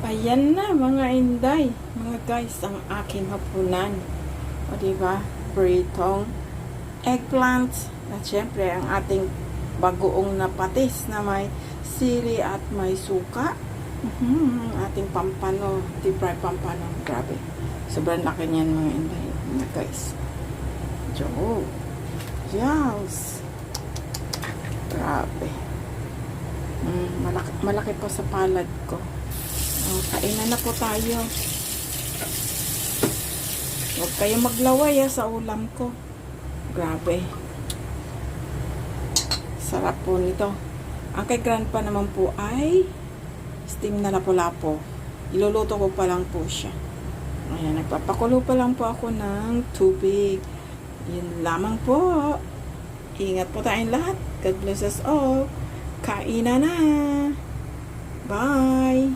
Ayan na mga inday, mga guys, ang aking hapunan. O diba? Pritong eggplant at syempre ang ating bagoong na patis na may sili at may suka. Ating pampano, deep fry pampano. Grabe. Sobrang laki niyan mga inday, mga guys. Jo. Yes. Grabe. Malaki po sa palad ko. Kainan na po tayo. Huwag kayong maglaway sa ulam ko. Grabe. Sarap po nito. Ang kay grandpa naman po ay steam na lapu-lapo. Iluluto ko pa lang po siya. Ayan, nagpapakulo pa lang po ako ng tubig. Yun lamang po. Ingat po tayong lahat. God bless us all. Kainan na. Bye.